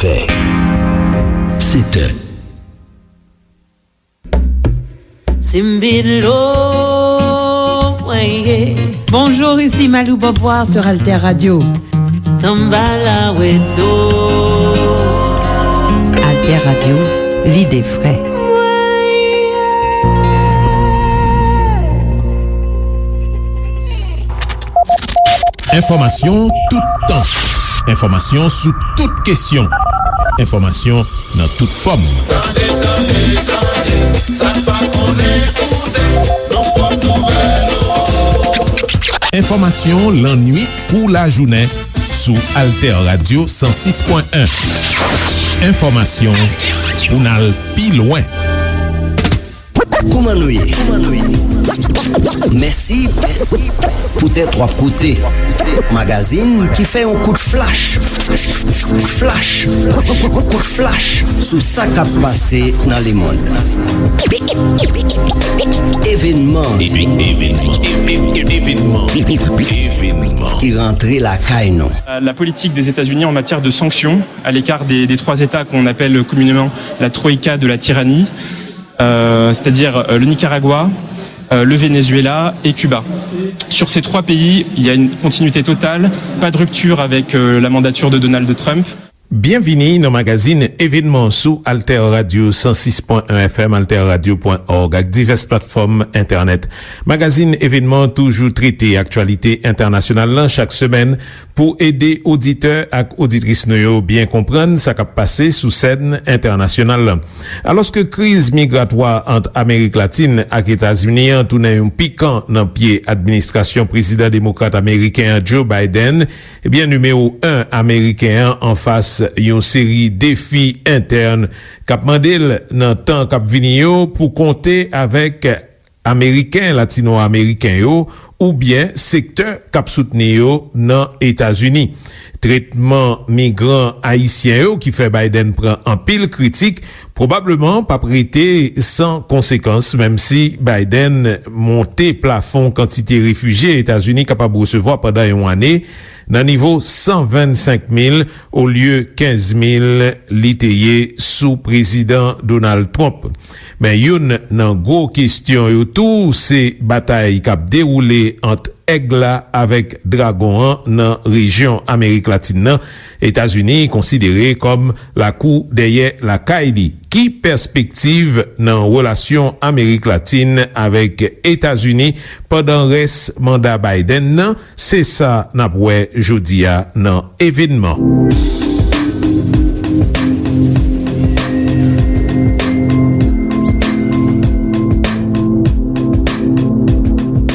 fait. C'était Bonjour, ici Malou Boboir sur Alter Radio. Alter Radio, l'idée frais. Information tout temps. Information sous toutes questions. Information dans toute forme. Information l'ennui ou la journée sous Alter Radio 106.1. Information ou n'al pi loin. Koumanouye. Merci pour tes trois côtés. Magazine qui fait un coup de flash. Coup de flash sous ça qui a passé dans le monde. Événement. Qui rentrait la caille. La politique des États-Unis en matière de sanctions, à l'écart des trois États qu'on appelle communément la troïka de la tyrannie, c'est-à-dire le Nicaragua, le Venezuela et Cuba. Sur ces trois pays, il y a une continuité totale, pas de rupture avec la mandature de Donald Trump. Bienvenue dans le magazine événement sous Alter Radio 106.1 FM, alterradio.org avec diverses plateformes internet. Magazine événement toujours traité actualité internationale chaque semaine pour aider auditeurs et auditrices nous bien comprendre ce qui a passé sous scène internationale. Alors que crise migratoire entre Amérique latine et États-Unis a tourné un piquant dans pied administration président démocrate américain Joe Biden, eh bien numéro 1 américain en face une série défis internes k'ap mandel nan temps k'ap vini yo pour compter avec américains latino-américains yo ou bien secteur k'ap soutenu yo nan États-Unis. Traitement migrants haïtiens yo qui fait Biden prend en pile critique probablement pas prêté sans conséquence même si Biden monté plafond quantité réfugiés États-Unis capable de recevoir pendant une année dans niveau 125 000 au lieu 15 000 litayé sous président Donald Trump. Mais une nan gros question yo tout c'est bataille qui a déroulé entre Aigla avec Dragon dans région Amérique latine, États-Unis considéré comme la cour derrière la Kaili. Qui perspective dans relation Amérique latine avec États-Unis pendant reste mandat Biden nan, c'est ça n'a poué jodia dans événement.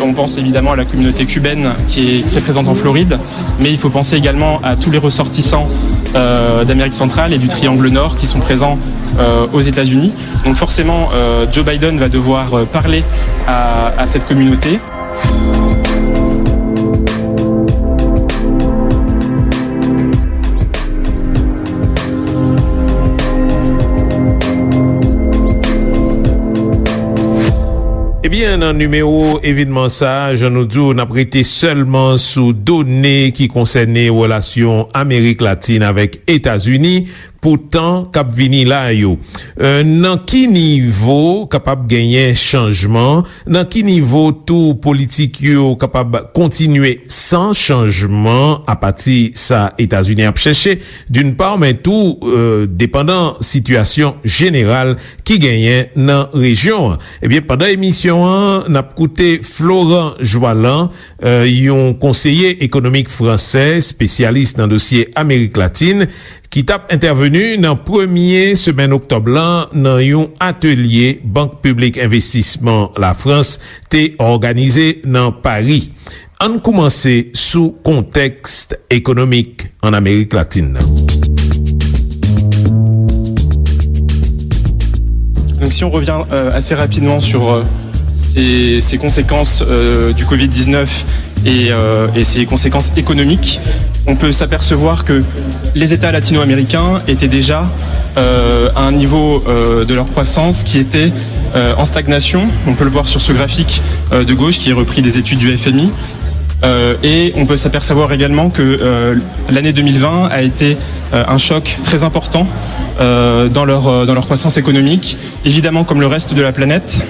On pense évidemment à la communauté cubaine qui est très présente en Floride, mais il faut penser également à tous les ressortissants d'Amérique centrale et du Triangle Nord qui sont présents aux États-Unis. Donc forcément, Joe Biden va devoir parler à cette communauté. Eh bien, dans le numéro événement ça, je nous dis, on a prêté seulement sous données qui concernaient relations Amérique latine avec États-Unis. Pourtant, cap vini là yo. Dans qui niveau capable gagner changement, dans qui niveau tout politique yo capable continuer sans changement à partir ça États-Unis a cherché d'une part mais tout dépendant situation générale qui gagne dans région. Eh bien pendant émission n'a écouté Florent Joalan, un conseiller économique français spécialiste dans dossier Amérique latine qui t'a intervenu dans premier semaine octobre dans un atelier Banque Publique Investissement la France t'est organisé dans Paris. On commence sous contexte économique en Amérique latine. Donc si on revient assez rapidement sur ces conséquences du Covid-19 et ses conséquences économiques, on peut s'apercevoir que les États latino-américains étaient déjà à un niveau de leur croissance qui était en stagnation. On peut le voir sur ce graphique de gauche qui est repris des études du FMI. Et on peut s'apercevoir également que l'année 2020 a été un choc très important dans leur croissance économique, évidemment comme le reste de la planète.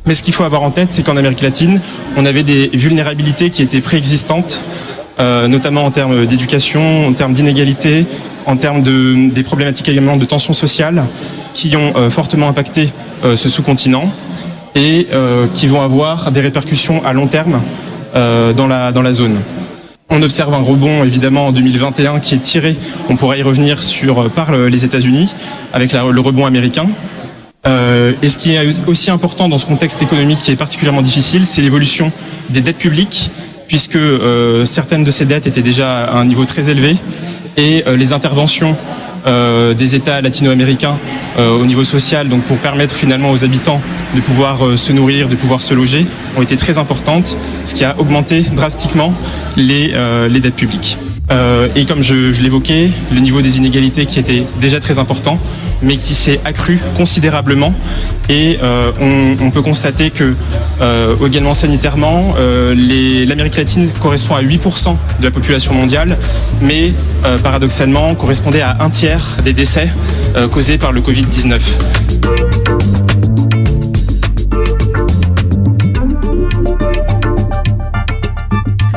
Mais ce qu'il faut avoir en tête, c'est qu'en Amérique latine, on avait des vulnérabilités qui étaient préexistantes, notamment en termes d'éducation, en termes d'inégalité, en termes des problématiques également de tensions sociales qui ont fortement impacté ce sous-continent et qui vont avoir des répercussions à long terme dans la zone. On observe un rebond évidemment en 2021 qui est tiré, on pourra y revenir, par les États-Unis avec le rebond américain. Et ce qui est aussi important dans ce contexte économique qui est particulièrement difficile, c'est l'évolution des dettes publiques, puisque certaines de ces dettes étaient déjà à un niveau très élevé et les interventions des États latino-américains au niveau social, donc pour permettre finalement aux habitants de pouvoir se nourrir, de pouvoir se loger, ont été très importantes, ce qui a augmenté drastiquement les dettes publiques. Et comme je l'évoquais, le niveau des inégalités qui était déjà très important, mais qui s'est accru considérablement. Et on peut constater que, également sanitairement, l'Amérique latine correspond à 8% de la population mondiale, mais paradoxalement correspondait à un tiers des décès causés par le Covid-19.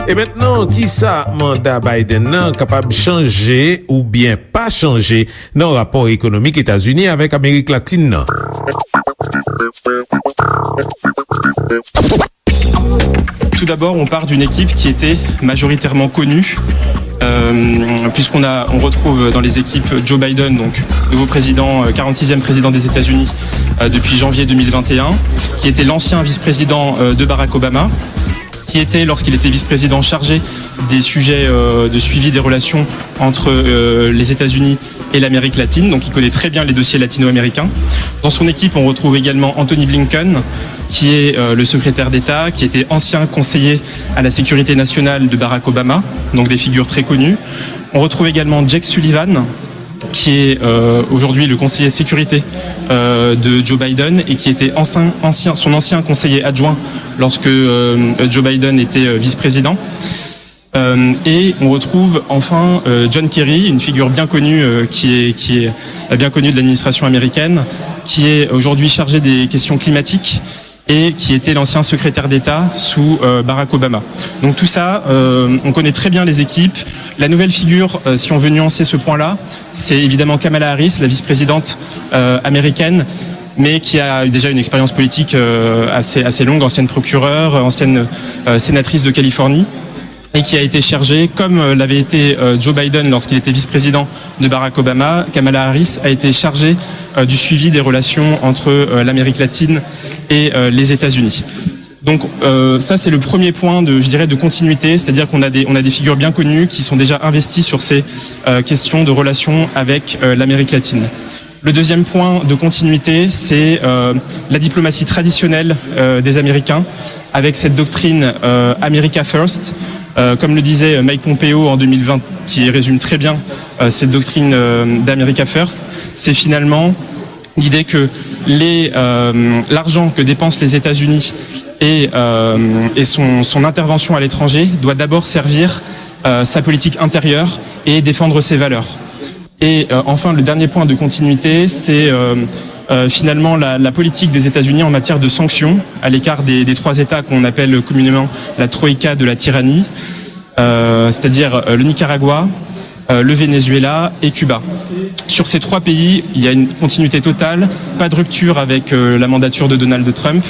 Et maintenant, qui ça mandat Biden nan capable changer ou bien pas changer dans le rapport économique États-Unis avec Amérique latine nan? Tout d'abord, on part d'une équipe qui était majoritairement connue, puisqu'on retrouve dans les équipes Joe Biden, donc nouveau président, 46e président des États-Unis depuis janvier 2021, qui était l'ancien vice-président de Barack Obama, qui était, lorsqu'il était vice-président, chargé des sujets de suivi des relations entre les États-Unis et l'Amérique latine, donc il connaît très bien les dossiers latino-américains. Dans son équipe, on retrouve également Anthony Blinken, qui est le secrétaire d'État, qui était ancien conseiller à la sécurité nationale de Barack Obama, donc des figures très connues. On retrouve également Jake Sullivan, qui est aujourd'hui le conseiller sécurité de Joe Biden et qui était son ancien conseiller adjoint lorsque Joe Biden était vice-président. Et on retrouve enfin John Kerry, une figure bien connue qui est bien connue de l'administration américaine, qui est aujourd'hui chargé des questions climatiques et qui était l'ancien secrétaire d'État sous Barack Obama. Donc tout ça, on connaît très bien les équipes. La nouvelle figure, si on veut nuancer ce point-là, c'est évidemment Kamala Harris, la vice-présidente américaine, mais qui a déjà une expérience politique assez longue, ancienne procureure, ancienne sénatrice de Californie, et qui a été chargée, comme l'avait été Joe Biden lorsqu'il était vice-président de Barack Obama. Kamala Harris a été chargée du suivi des relations entre l'Amérique latine et les États-Unis. Donc ça, c'est le premier point de continuité, c'est-à-dire qu'on a des figures bien connues qui sont déjà investies sur ces questions de relations avec l'Amérique latine. Le deuxième point de continuité, c'est la diplomatie traditionnelle des Américains, avec cette doctrine America First. Comme le disait Mike Pompeo en 2020, qui résume très bien cette doctrine d'America First, c'est finalement l'idée que l'argent que dépensent les États-Unis et son intervention à l'étranger doit d'abord servir sa politique intérieure et défendre ses valeurs. Et enfin, le dernier point de continuité, c'est finalement la politique des États-Unis en matière de sanctions, à l'écart des trois États qu'on appelle communément la troïka de la tyrannie, c'est-à-dire le Nicaragua, le Venezuela et Cuba. Sur ces trois pays, il y a une continuité totale, pas de rupture avec la mandature de Donald Trump.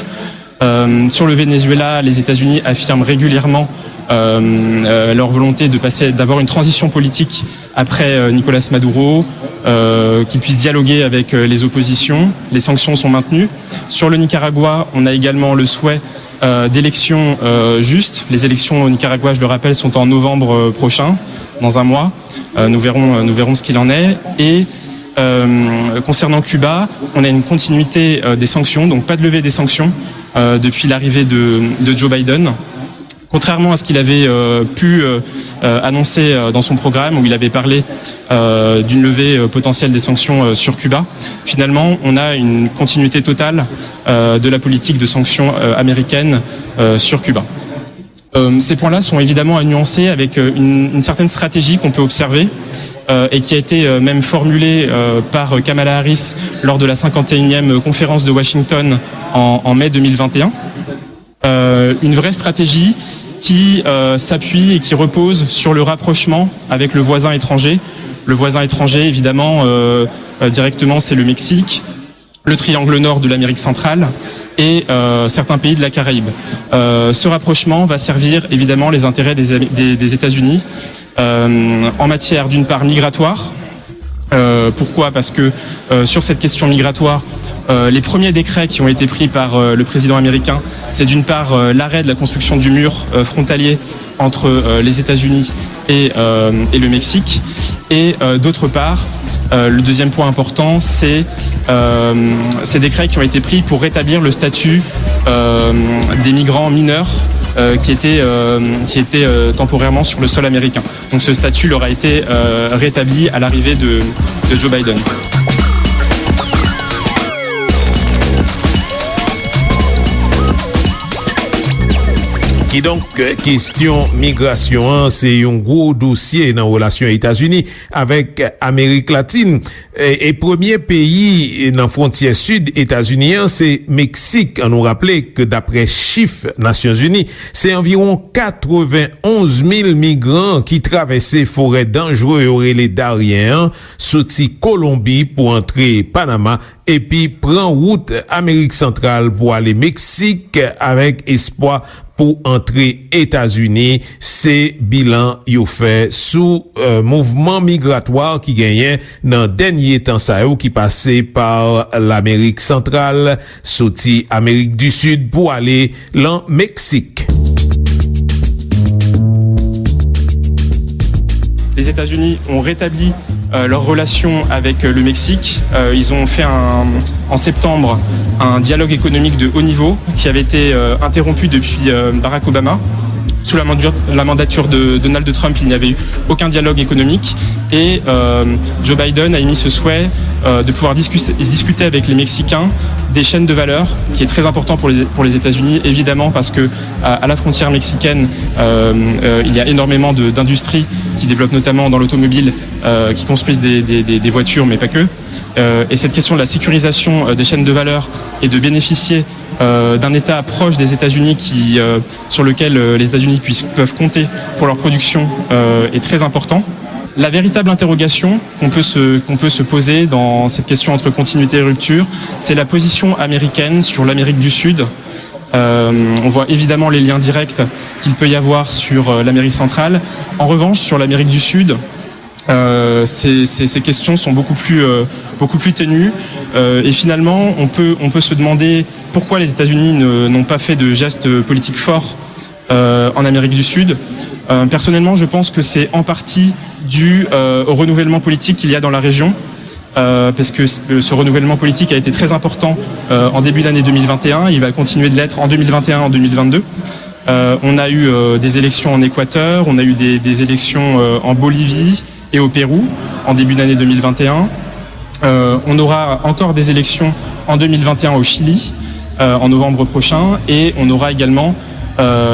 Sur le Venezuela, les États-Unis affirment régulièrement leur volonté d'avoir une transition politique après Nicolás Maduro, qu'ils puissent dialoguer avec les oppositions. Les sanctions sont maintenues. Sur le Nicaragua, on a également le souhait d'élections justes. Les élections au Nicaragua, je le rappelle, sont en novembre prochain, dans un mois. Nous verrons ce qu'il en est. Et concernant Cuba, on a une continuité des sanctions, donc pas de levée des sanctions depuis l'arrivée de Joe Biden. Contrairement à ce qu'il avait pu annoncer dans son programme, où il avait parlé d'une levée potentielle des sanctions sur Cuba, finalement, on a une continuité totale de la politique de sanctions américaine sur Cuba. Ces points-là sont évidemment à nuancer avec une certaine stratégie qu'on peut observer et qui a été même formulée par Kamala Harris lors de la 51e conférence de Washington en mai 2021. Une vraie stratégie qui s'appuie et qui repose sur le rapprochement avec le voisin étranger. Le voisin étranger, évidemment, directement, c'est le Mexique, le triangle nord de l'Amérique centrale et certains pays de la Caraïbe. Ce rapprochement va servir évidemment les intérêts des États-Unis en matière d'une part migratoire. Pourquoi ? Parce que sur cette question migratoire, les premiers décrets qui ont été pris par le président américain, c'est d'une part l'arrêt de la construction du mur frontalier entre les États-Unis et le Mexique, et d'autre part, le deuxième point important, c'est ces décrets qui ont été pris pour rétablir le statut des migrants mineurs qui étaient temporairement sur le sol américain. Donc ce statut leur a été rétabli à l'arrivée de Joe Biden. Ki donk, question migration, c'est un gros dossier dans relation États-Unis avec Amérique latine. Et premier pays dans frontière sud États-Unis, c'est Mexique. On nous rappelait que d'après chiffres Nations Unies, c'est environ 91 000 migrants qui traversaient forêt dangereux et les Dariens, sorti Colombie pour entrer Panama et puis prend route Amérique centrale pour aller Mexique avec espoir pour entrer États-Unis. C'est bilan yo fait sous mouvement migratoire qui gagnait dans dernier temps ça qui passait par l'Amérique centrale, sorti Amérique du Sud pour aller dans Mexique. Les États-Unis ont rétabli leur relation avec le Mexique. Ils ont fait en septembre un dialogue économique de haut niveau qui avait été interrompu depuis Barack Obama. Sous la mandature de Donald Trump, il n'y avait eu aucun dialogue économique et Joe Biden a émis ce souhait de pouvoir discuter avec les Mexicains des chaînes de valeur, qui est très important pour les États-Unis, évidemment, parce que à la frontière mexicaine, il y a énormément d'industries qui développent notamment dans l'automobile, qui construisent des voitures, mais pas que. Et cette question de la sécurisation des chaînes de valeur et de bénéficier d'un État proche des États-Unis sur lequel les États-Unis peuvent compter pour leur production est très important. La véritable interrogation qu'on peut se poser dans cette question entre continuité et rupture, c'est la position américaine sur l'Amérique du Sud. On voit évidemment les liens directs qu'il peut y avoir sur l'Amérique centrale. En revanche, sur l'Amérique du Sud, ces questions sont beaucoup plus ténues et finalement on peut se demander pourquoi les États-Unis n'ont pas fait de gestes politiques forts en Amérique du Sud. Personnellement, je pense que c'est en partie dû au renouvellement politique qu'il y a dans la région, parce que ce renouvellement politique a été très important en début d'année 2021, il va continuer de l'être en 2021, en 2022. On a eu des élections en Équateur, on a eu des élections en Bolivie et au Pérou en début d'année 2021. On aura encore des élections en 2021 au Chili en novembre prochain, et on aura également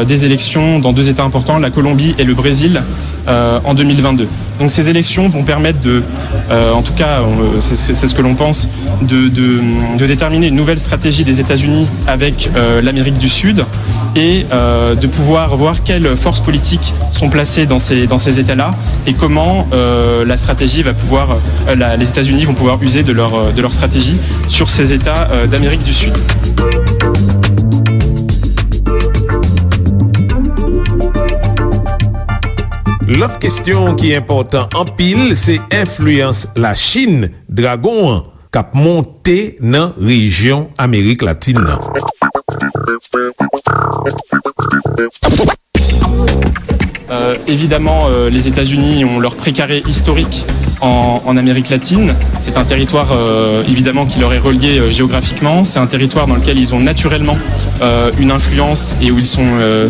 des élections dans deux États importants, la Colombie et le Brésil, en 2022. Donc ces élections vont permettre en tout cas, c'est ce que l'on pense, de déterminer une nouvelle stratégie des États-Unis avec l'Amérique du Sud et de pouvoir voir quelles forces politiques sont placées dans ces États-là et comment la stratégie va pouvoir, les États-Unis vont pouvoir user de leur stratégie sur ces États d'Amérique du Sud. L'autre question qui est importante en pile, c'est influence la Chine, dragon, cap monté dans région Amérique latine. Évidemment, les États-Unis ont leur précaré historique en Amérique latine. C'est un territoire évidemment qui leur est relié géographiquement. C'est un territoire dans lequel ils ont naturellement une influence et où ils sont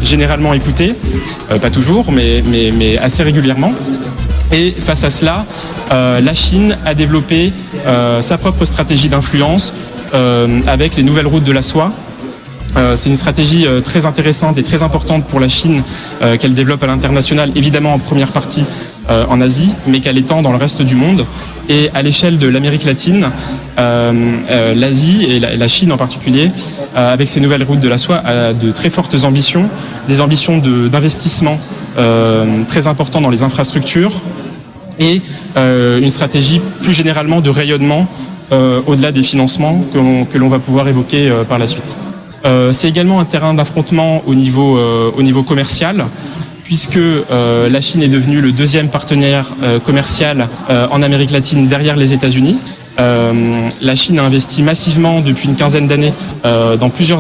généralement écoutés, pas toujours, mais assez régulièrement. Et face à cela, la Chine a développé sa propre stratégie d'influence avec les nouvelles routes de la soie C'est une stratégie très intéressante et très importante pour la Chine qu'elle développe à l'international, évidemment en première partie en Asie, mais qu'elle étend dans le reste du monde. Et à l'échelle de l'Amérique latine, l'Asie et la Chine en particulier, avec ses nouvelles routes de la soie, a de très fortes ambitions, des ambitions d'investissement très importants dans les infrastructures et une stratégie plus généralement de rayonnement au-delà des financements que l'on va pouvoir évoquer par la suite. C'est également un terrain d'affrontement au niveau commercial, puisque la Chine est devenue le deuxième partenaire commercial en Amérique latine derrière les États-Unis. La Chine a investi massivement depuis une quinzaine d'années dans plusieurs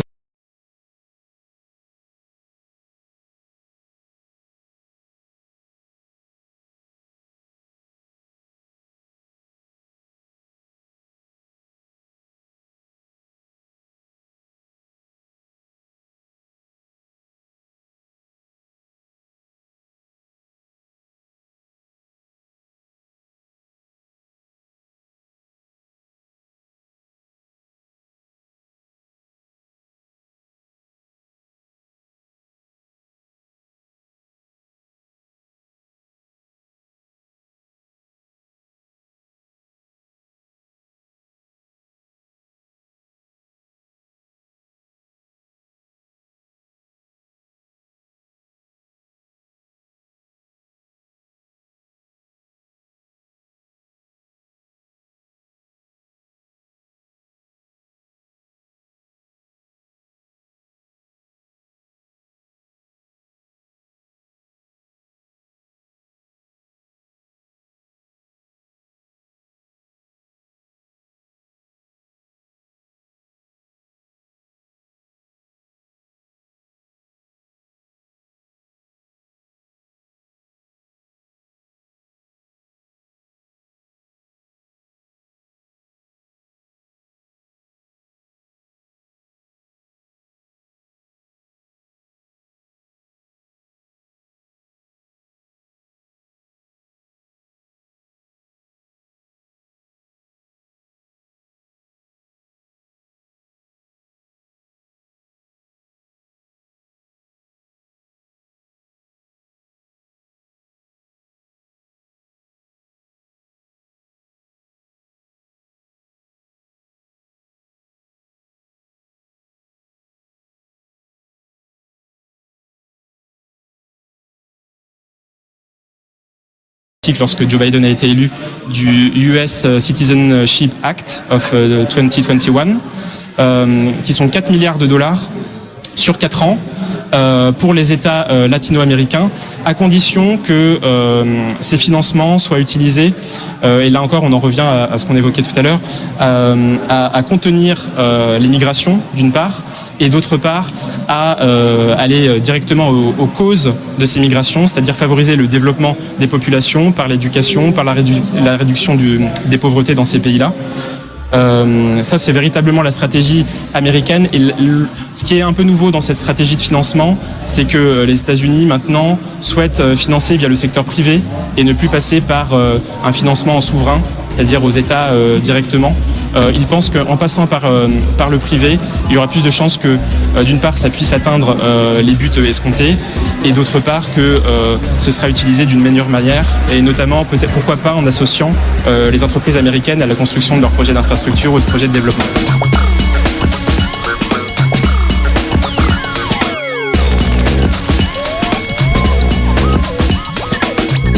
lorsque Joe Biden a été élu du US Citizenship Act of 2021, qui sont 4 milliards de dollars sur 4 ans pour les États latino-américains, à condition que ces financements soient utilisés, et là encore on en revient à ce qu'on évoquait tout à l'heure, à contenir l'immigration d'une part, et d'autre part à aller directement aux causes de ces migrations, c'est-à-dire favoriser le développement des populations par l'éducation, par la réduction des pauvretés dans ces pays-là. Ça, c'est véritablement la stratégie américaine. Et ce qui est un peu nouveau dans cette stratégie de financement, c'est que les États-Unis maintenant souhaitent financer via le secteur privé et ne plus passer par un financement souverain, c'est-à-dire aux États directement. Ils pensent qu'en passant par le privé, il y aura plus de chances que, d'une part, ça puisse atteindre les buts escomptés, et d'autre part que ce sera utilisé d'une meilleure manière, et notamment, peut-être, pourquoi pas, en associant les entreprises américaines à la construction de leurs projets d'infrastructure ou de projets de développement.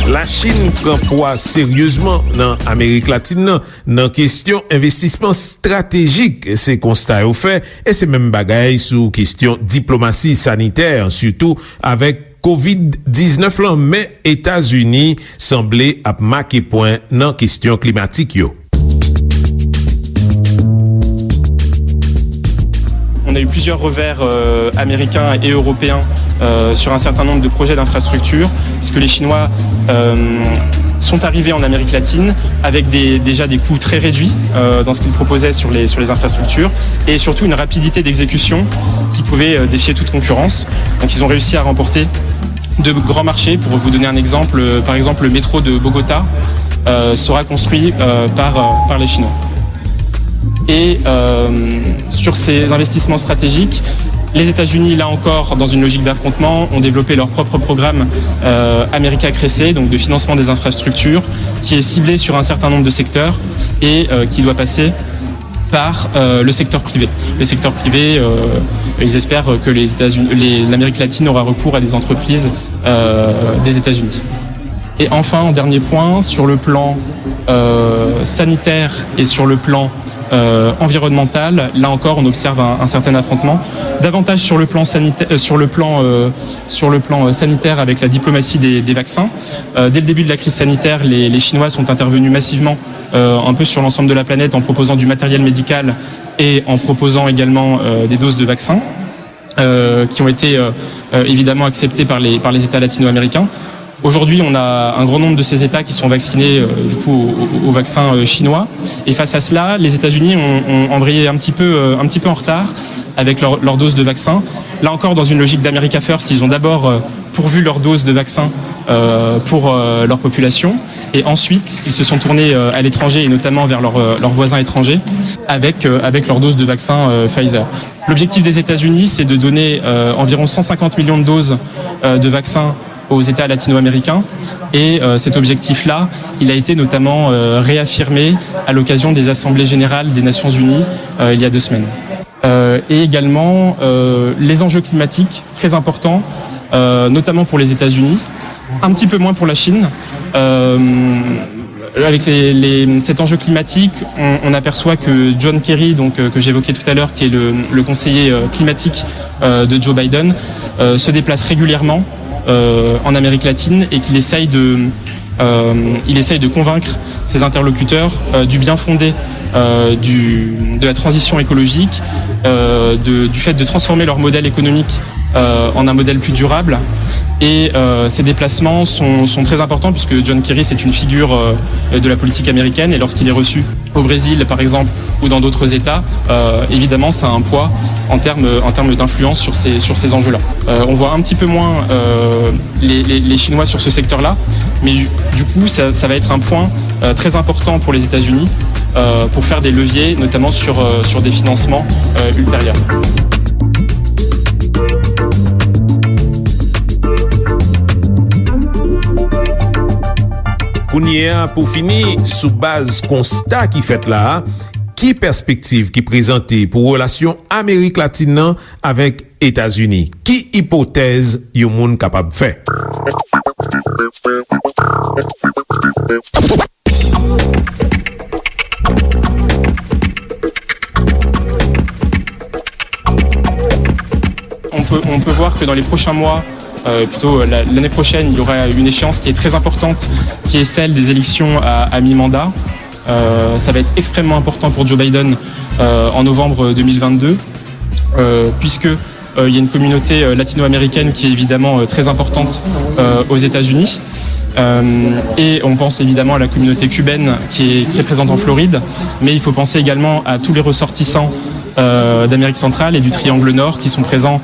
La Chine prend poids sérieusement dans l'Amérique latine dans question investissement stratégique, c'est constat au fait, et c'est même bagaille sous question diplomatie sanitaire, surtout avec COVID-19 là, mais États-Unis semblait à marquer point dans question climatique yo. On a eu plusieurs revers américains et européens sur un certain nombre de projets d'infrastructures, puisque les Chinois sont arrivés en Amérique latine avec déjà des coûts très réduits dans ce qu'ils proposaient sur les infrastructures, et surtout une rapidité d'exécution qui pouvait défier toute concurrence. Donc ils ont réussi à remporter de grands marchés. Pour vous donner un exemple, par exemple le métro de Bogota sera construit par les Chinois. Et sur ces investissements stratégiques, Les États-Unis, là encore, dans une logique d'affrontement, ont développé leur propre programme America Crece, donc de financement des infrastructures, qui est ciblé sur un certain nombre de secteurs et qui doit passer par le secteur privé. Le secteur privé, ils espèrent que l'Amérique latine aura recours à des entreprises des États-Unis. Et enfin, en dernier point, sur le plan sanitaire et sur le plan environnemental, là encore, on observe un certain affrontement. Davantage sur le plan sanitaire, sur le plan sanitaire avec la diplomatie des vaccins. Dès le début de la crise sanitaire, les Chinois sont intervenus massivement un peu sur l'ensemble de la planète en proposant du matériel médical et en proposant également des doses de vaccins qui ont été évidemment acceptées par les États latino-américains. Aujourd'hui, on a un grand nombre de ces États qui sont vaccinés du coup au vaccin chinois. Et face à cela, les États-Unis ont embrayé un petit peu en retard avec leur dose de vaccin. Là encore, dans une logique d'America First, ils ont d'abord pourvu leur dose de vaccin pour leur population. Et ensuite, ils se sont tournés à l'étranger et notamment vers leurs voisins étrangers avec leur dose de vaccin Pfizer. L'objectif des États-Unis, c'est de donner environ 150 millions de doses de vaccins aux États latino-américains. Et cet objectif-là, il a été notamment réaffirmé à l'occasion des Assemblées générales des Nations Unies il y a 2 semaines. Et également les enjeux climatiques, très importants, notamment pour les États-Unis, un petit peu moins pour la Chine. Avec cet enjeu climatique, on aperçoit que John Kerry, donc que j'évoquais tout à l'heure, qui est le conseiller climatique de Joe Biden, se déplace régulièrement en Amérique latine et qu'il essaye de convaincre ses interlocuteurs du bien fondé de la transition écologique, du fait de transformer leur modèle économique en un modèle plus durable. Et ces déplacements sont très importants puisque John Kerry, c'est une figure de la politique américaine et lorsqu'il est reçu au Brésil, par exemple, ou dans d'autres États, évidemment, ça a un poids en termes d'influence sur ces enjeux-là. On voit un petit peu moins les Chinois sur ce secteur-là, mais du coup, ça va être un point très important pour les États-Unis pour faire des leviers, notamment sur des financements ultérieurs. Kounye pou fini, sou base constat ki fet la, ki perspektive ki prezante pou relasyon Amerik Latine nan avek Etats-Unis? Ki hipotez yon moun kapab fe? On peut voir que dans les prochains mois, plutôt l'année prochaine, il y aura une échéance qui est très importante, qui est celle des élections à mi-mandat. Ça va être extrêmement important pour Joe Biden en novembre 2022, puisque il y a une communauté latino-américaine qui est évidemment très importante aux États-Unis. Et on pense évidemment à la communauté cubaine qui est très présente en Floride, mais il faut penser également à tous les ressortissants d'Amérique centrale et du Triangle Nord qui sont présents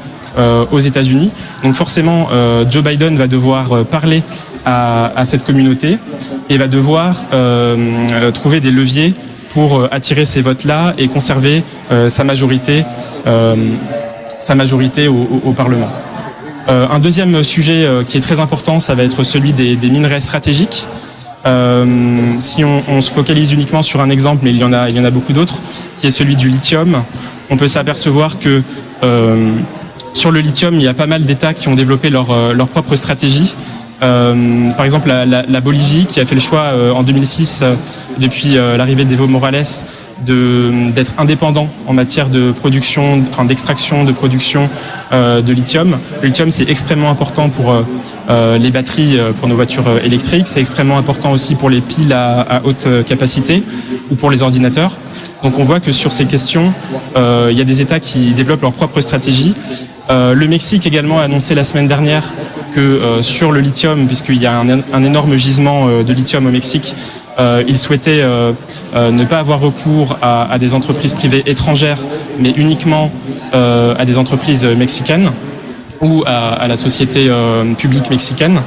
aux États-Unis. Donc forcément, Joe Biden va devoir parler à cette communauté et va devoir trouver des leviers pour attirer ces votes-là et conserver sa majorité au Parlement. Un deuxième sujet qui est très important, ça va être celui des minerais stratégiques. Si on se focalise uniquement sur un exemple, mais il y en a beaucoup d'autres, qui est celui du lithium, on peut s'apercevoir que sur le lithium, il y a pas mal d'États qui ont développé leur propre stratégie. Par exemple, la Bolivie, qui a fait le choix en 2006, depuis l'arrivée d'Evo Morales, d'être indépendant en matière de production, d'extraction, de production de lithium. Le lithium, c'est extrêmement important pour les batteries pour nos voitures électriques. C'est extrêmement important aussi pour les piles à haute capacité ou pour les ordinateurs. Donc on voit que sur ces questions, il y a des États qui développent leur propre stratégie. Le Mexique également a annoncé la semaine dernière que sur le lithium, puisqu'il y a un énorme gisement de lithium au Mexique, il souhaitait ne pas avoir recours à des entreprises privées étrangères, mais uniquement à des entreprises mexicaines ou à la société publique mexicaine.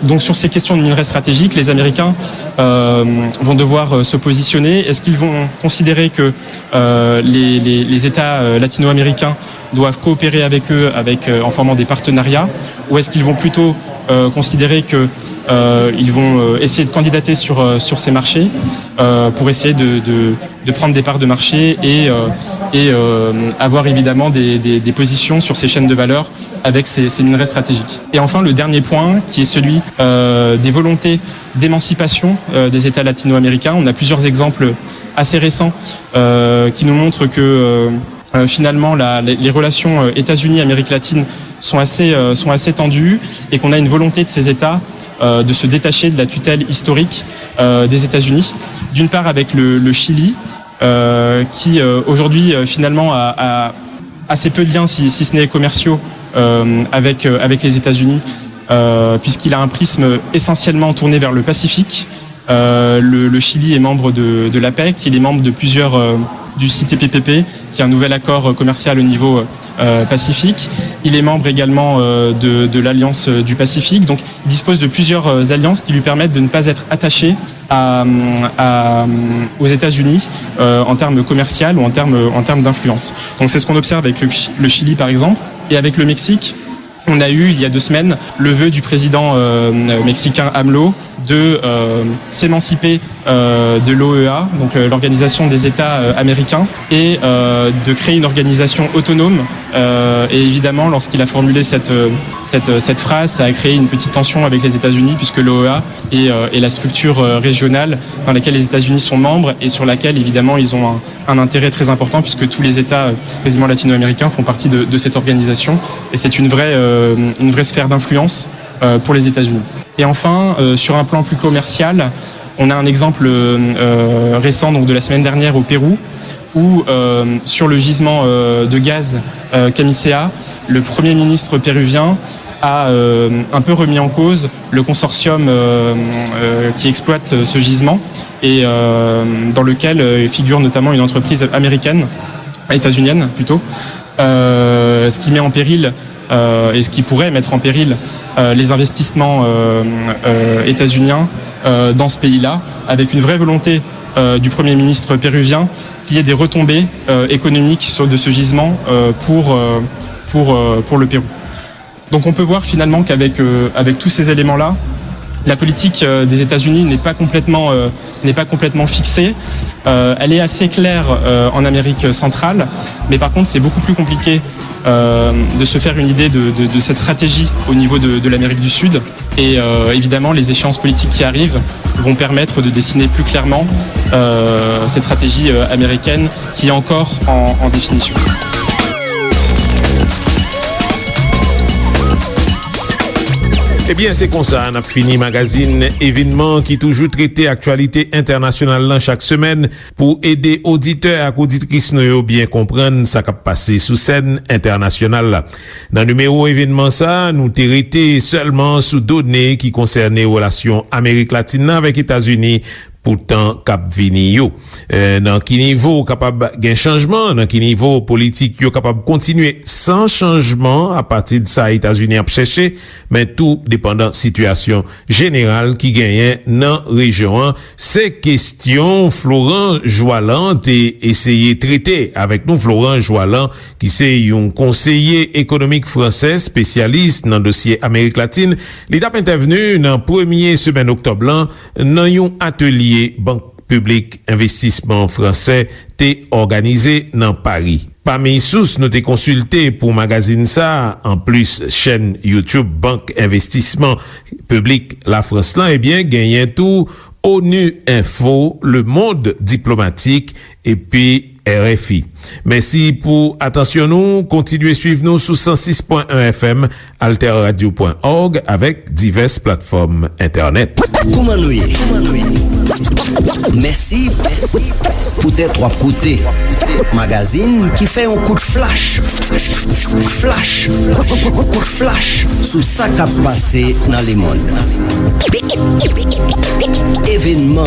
Donc sur ces questions de minerais stratégiques, les Américains vont devoir se positionner. Est-ce qu'ils vont considérer que les États latino-américains doivent coopérer avec eux en formant des partenariats, ou est-ce qu'ils vont plutôt considérer que ils vont essayer de candidater sur ces marchés pour essayer de prendre des parts de marché et avoir évidemment des positions sur ces chaînes de valeur avec ces minerais stratégiques. Et enfin, le dernier point, qui est celui des volontés d'émancipation des États latino-américains. On a plusieurs exemples assez récents qui nous montrent que finalement les relations États-Unis-Amérique latine sont assez tendues et qu'on a une volonté de ces États de se détacher de la tutelle historique des États-Unis. D'une part avec le Chili, qui aujourd'hui finalement a assez peu de liens, si ce n'est commerciaux, avec les États-Unis, puisqu'il a un prisme essentiellement tourné vers le Pacifique. Le Chili est membre de l'APEC, il est membre de plusieurs du CTPP, qui est un nouvel accord commercial au niveau Pacifique. Il est membre également de l'Alliance du Pacifique. Donc, il dispose de plusieurs alliances qui lui permettent de ne pas être attaché aux États-Unis en termes commerciaux ou en termes d'influence. Donc, c'est ce qu'on observe avec le Chili, par exemple, et avec le Mexique. On a eu, il y a 2 semaines, le vœu du président mexicain AMLO de s'émanciper de l'OEA, donc l'Organisation des États américains, et de créer une organisation autonome. Et évidemment, lorsqu'il a formulé cette phrase, ça a créé une petite tension avec les États-Unis, puisque l'OEA est la structure régionale dans laquelle les États-Unis sont membres et sur laquelle, évidemment, ils ont un intérêt très important, puisque tous les États quasiment latino-américains font partie de cette organisation. Et c'est une vraie sphère d'influence pour les États-Unis. Et enfin, sur un plan plus commercial, on a un exemple récent, donc de la semaine dernière au Pérou, où sur le gisement de gaz Camisea, le Premier ministre péruvien a un peu remis en cause le consortium qui exploite ce gisement et dans lequel figure notamment une entreprise américaine, états-unienne plutôt, ce qui met en péril et ce qui pourrait mettre en péril les investissements états-uniens dans ce pays-là, avec une vraie volonté du Premier ministre péruvien qu'il y ait des retombées économiques de ce gisement pour le Pérou. Donc on peut voir finalement qu'avec tous ces éléments-là, la politique des États-Unis n'est pas complètement fixée. Elle est assez claire en Amérique centrale, mais par contre c'est beaucoup plus compliqué de se faire une idée de cette stratégie au niveau de l'Amérique du Sud. Et évidemment, les échéances politiques qui arrivent vont permettre de dessiner plus clairement cette stratégie américaine qui est encore en définition. Eh bien, c'est comme ça, on a fini magazine événement qui toujours traité actualité internationale là chaque semaine pour aider auditeurs et auditrices nous bien comprendre ça qui passé sous scène internationale là. Dans le numéro événement ça, nous traité seulement sous données qui concernaient relations Amérique latine avec États-Unis. Pourtant, cap vini yo. Dans qui niveau capable gain changement, dans qui niveau politique yo capable continuer sans changement à partir de ça États-Unis a cherché, mais tout dépendant situation générale qui gagne dans région. Ces questions Florent Joalan et essayer traiter avec nous Florent Joalan qui c'est un conseiller économique français spécialiste dans dossier Amérique latine. Il a intervenu dans premier semaine octobre dans un atelier Banque publique investissement français t'est organisé dans Paris. Parmi sources nous t'es consulté pour magazine ça, en plus chaîne YouTube Banque investissement public la France là, eh bien gagnent tout ONU Info, Le Monde diplomatique et puis RFI. Merci pour attention nous, continuez suivre nous sous 106.1 FM, alterradio.org avec diverses plateformes internet. Merci pour tes 3 côtés. Magazine qui fait un coup de flash. Coup de flash sous ça qui a passé dans le monde. Événement.